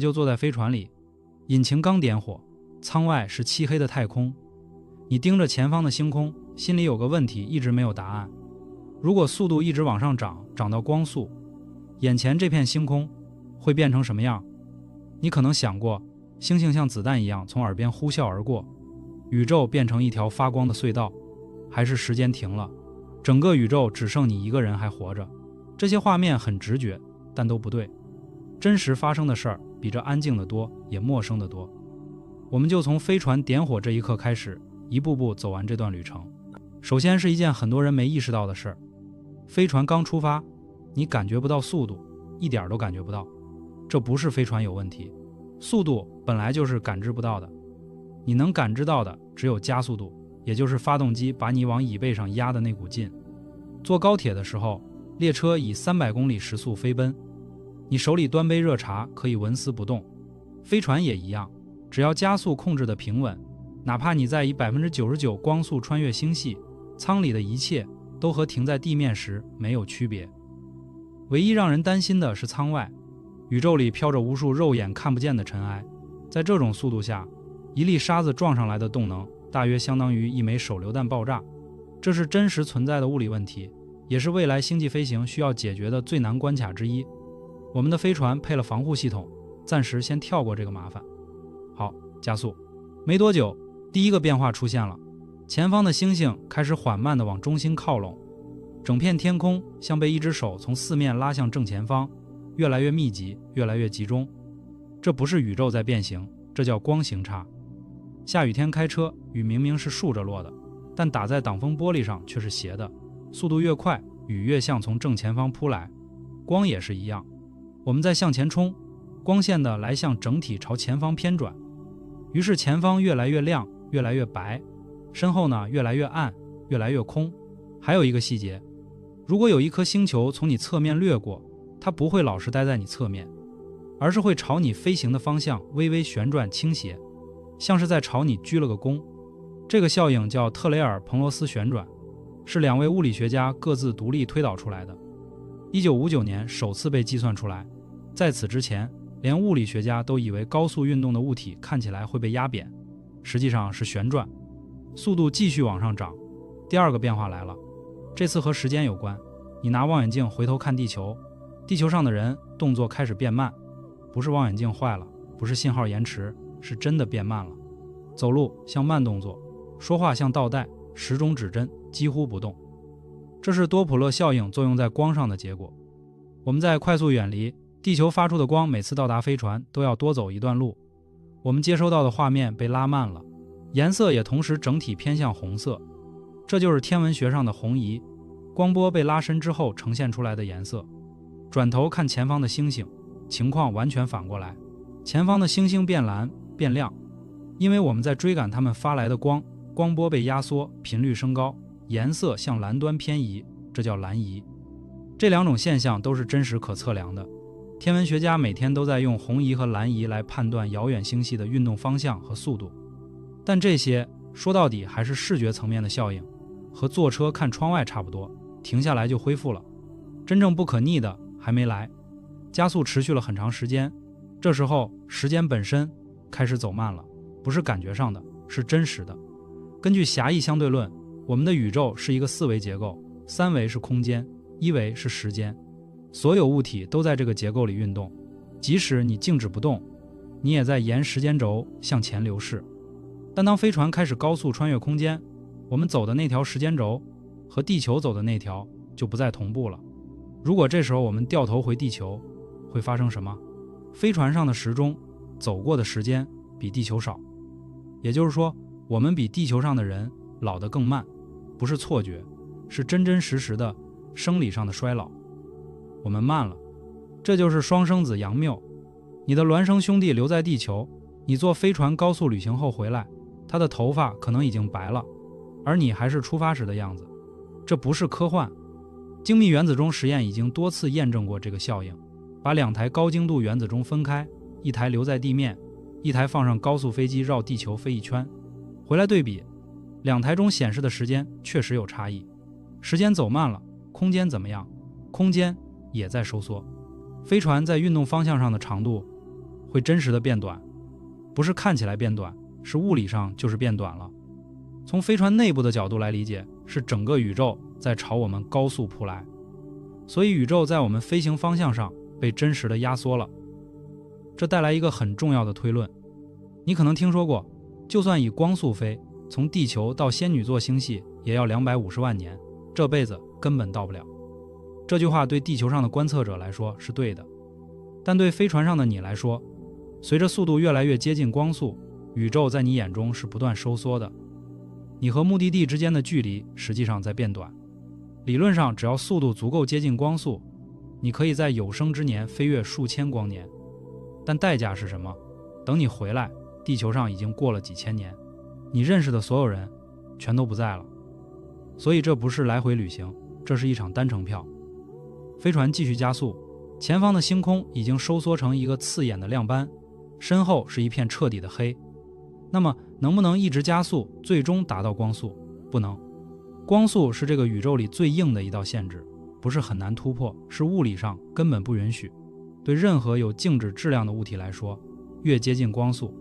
就坐在飞船里，引擎刚点火，舱外是漆黑的太空。你盯着前方的星空，心里有个问题一直没有答案：如果速度一直往上涨，涨到光速，眼前这片星空会变成什么样？你可能想过，星星像子弹一样从耳边呼啸而过，宇宙变成一条发光的隧道，还是时间停了，整个宇宙只剩你一个人还活着。这些画面很直觉，但都不对。真实发生的事儿比这安静得多，也陌生得多。我们就从飞船点火这一刻开始，一步步走完这段旅程。首先是一件很多人没意识到的事儿，飞船刚出发，你感觉不到速度，一点都感觉不到。这不是飞船有问题，速度本来就是感知不到的。你能感知到的只有加速度，也就是发动机把你往椅背上压的那股劲。坐高铁的时候，列车以300公里时速飞奔，你手里端杯热茶可以纹丝不动。飞船也一样，只要加速控制的平稳，哪怕你在以99%光速穿越星系，舱里的一切都和停在地面时没有区别。唯一让人担心的是舱外，宇宙里飘着无数肉眼看不见的尘埃。在这种速度下，一粒沙子撞上来的动能大约相当于一枚手榴弹爆炸。这是真实存在的物理问题，也是未来星际飞行需要解决的最难关卡之一。我们的飞船配了防护系统，暂时先跳过这个麻烦。好，加速。没多久，第一个变化出现了，前方的星星开始缓慢地往中心靠拢，整片天空像被一只手从四面拉向正前方，越来越密集，越来越集中。这不是宇宙在变形，这叫光行差。下雨天开车，雨明明是竖着落的，但打在挡风玻璃上却是斜的，速度越快，雨越像从正前方扑来。光也是一样，我们在向前冲，光线的来向整体朝前方偏转，于是前方越来越亮，越来越白，身后呢越来越暗，越来越空。还有一个细节，如果有一颗星球从你侧面掠过，它不会老是待在你侧面，而是会朝你飞行的方向微微旋转倾斜，像是在朝你鞠了个躬。这个效应叫特雷尔彭罗斯旋转，是2位物理学家各自独立推导出来的。1959年首次被计算出来，在此之前，连物理学家都以为高速运动的物体看起来会被压扁，实际上是旋转，速度继续往上涨。第二个变化来了，这次和时间有关。你拿望远镜回头看地球，地球上的人动作开始变慢，不是望远镜坏了，不是信号延迟，是真的变慢了。走路像慢动作，说话像倒带，时钟指针几乎不动。这是多普勒效应作用在光上的结果。我们在快速远离，地球发出的光每次到达飞船都要多走一段路，我们接收到的画面被拉慢了，颜色也同时整体偏向红色。这就是天文学上的红移，光波被拉伸之后呈现出来的颜色。转头看前方的星星，情况完全反过来，前方的星星变蓝变亮，因为我们在追赶它们发来的光，光波被压缩，频率升高，颜色向蓝端偏移，这叫蓝移。这两种现象都是真实可测量的，天文学家每天都在用红移和蓝移来判断遥远星系的运动方向和速度。但这些说到底还是视觉层面的效应，和坐车看窗外差不多，停下来就恢复了。真正不可逆的还没来，加速持续了很长时间，这时候时间本身开始走慢了，不是感觉上的，是真实的。根据狭义相对论，我们的宇宙是一个4维结构，3维是空间，1维是时间，所有物体都在这个结构里运动，即使你静止不动，你也在沿时间轴向前流逝。但当飞船开始高速穿越空间，我们走的那条时间轴和地球走的那条就不再同步了。如果这时候我们掉头回地球，会发生什么？飞船上的时钟走过的时间比地球少，也就是说，我们比地球上的人老得更慢，不是错觉，是真真实实的生理上的衰老。我们慢了，这就是双生子杨谬。你的孪生兄弟留在地球，你坐飞船高速旅行后回来，他的头发可能已经白了，而你还是出发时的样子。这不是科幻，精密原子钟实验已经多次验证过这个效应。把2台高精度原子钟分开，一台留在地面，一台放上高速飞机绕地球飞一圈，回来对比，2台中显示的时间确实有差异。时间走慢了，空间怎么样？空间也在收缩。飞船在运动方向上的长度会真实的变短，不是看起来变短，是物理上就是变短了。从飞船内部的角度来理解，是整个宇宙在朝我们高速扑来，所以宇宙在我们飞行方向上被真实的压缩了。这带来一个很重要的推论，你可能听说过，就算以光速飞，从地球到仙女座星系也要250万年，这辈子根本到不了。这句话对地球上的观测者来说是对的，但对飞船上的你来说，随着速度越来越接近光速，宇宙在你眼中是不断收缩的，你和目的地之间的距离实际上在变短。理论上，只要速度足够接近光速，你可以在有生之年飞越数千光年。但代价是什么？等你回来，地球上已经过了几千年，你认识的所有人全都不在了。所以这不是来回旅行，这是一场单程票。飞船继续加速，前方的星空已经收缩成一个刺眼的亮斑，身后是一片彻底的黑。那么能不能一直加速，最终达到光速？不能。光速是这个宇宙里最硬的一道限制，不是很难突破，是物理上根本不允许。对任何有静止质量的物体来说，越接近光速，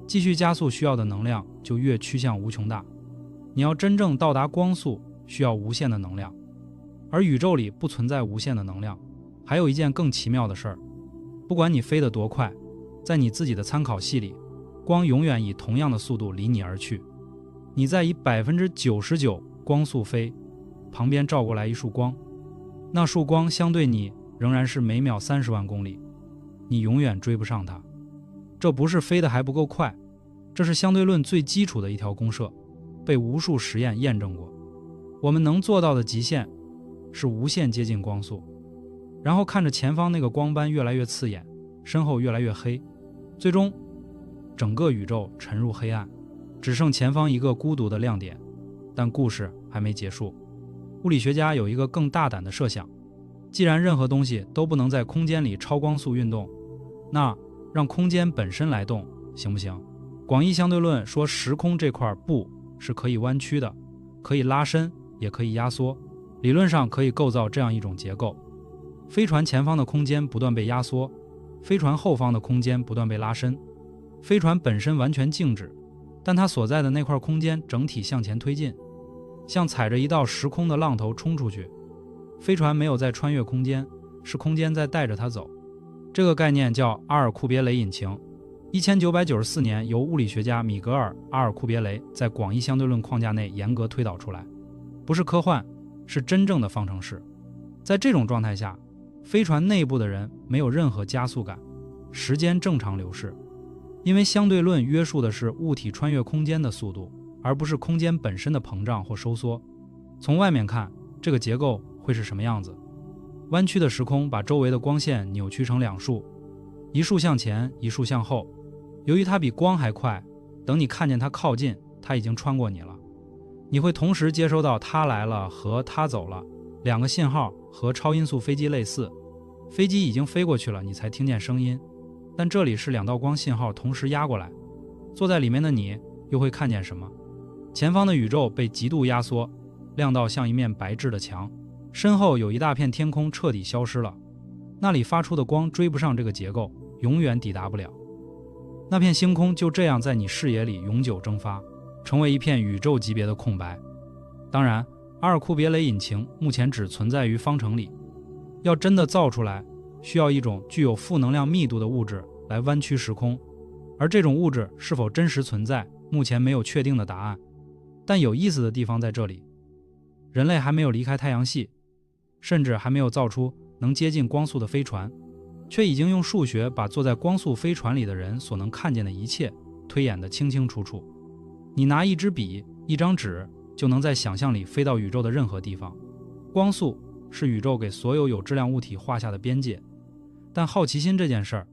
继续加速需要的能量就越趋向无穷大。你要真正到达光速，需要无限的能量，而宇宙里不存在无限的能量。还有一件更奇妙的事儿，不管你飞得多快，在你自己的参考系里，光永远以同样的速度离你而去。你在以99%光速飞，旁边照过来一束光，那束光相对你仍然是每秒30万公里，你永远追不上它。这不是飞得还不够快，这是相对论最基础的一条公设，被无数实验验证过。我们能做到的极限是无限接近光速，然后看着前方那个光斑越来越刺眼，身后越来越黑，最终整个宇宙沉入黑暗，只剩前方一个孤独的亮点。但故事还没结束，物理学家有一个更大胆的设想，既然任何东西都不能在空间里超光速运动，那让空间本身来动行不行？广义相对论说时空这块布是可以弯曲的，可以拉伸，也可以压缩，理论上可以构造这样一种结构：飞船前方的空间不断被压缩，飞船后方的空间不断被拉伸。飞船本身完全静止，但它所在的那块空间整体向前推进，像踩着一道时空的浪头冲出去。飞船没有在穿越空间，是空间在带着它走。这个概念叫阿尔库别雷引擎，1994年由物理学家米格尔·阿尔库别雷在广义相对论框架内严格推导出来，不是科幻，是真正的方程式。在这种状态下，飞船内部的人没有任何加速感，时间正常流逝，因为相对论约束的是物体穿越空间的速度，而不是空间本身的膨胀或收缩。从外面看，这个结构会是什么样子？弯曲的时空把周围的光线扭曲成两束，一束向前，一束向后。由于它比光还快，等你看见它靠近，它已经穿过你了。你会同时接收到它来了和它走了两个信号，和超音速飞机类似。飞机已经飞过去了，你才听见声音，但这里是两道光信号同时压过来。坐在里面的你又会看见什么？前方的宇宙被极度压缩，亮到像一面白炽的墙，身后有一大片天空彻底消失了，那里发出的光追不上这个结构，永远抵达不了。那片星空就这样在你视野里永久蒸发，成为一片宇宙级别的空白。当然，阿尔库别雷引擎目前只存在于方程里，要真的造出来，需要一种具有负能量密度的物质来弯曲时空，而这种物质是否真实存在，目前没有确定的答案。但有意思的地方在这里，人类还没有离开太阳系，甚至还没有造出能接近光速的飞船，却已经用数学把坐在光速飞船里的人所能看见的一切推演得清清楚楚。你拿一支笔、一张纸，就能在想象里飞到宇宙的任何地方。光速是宇宙给所有有质量物体画下的边界，但好奇心这件事儿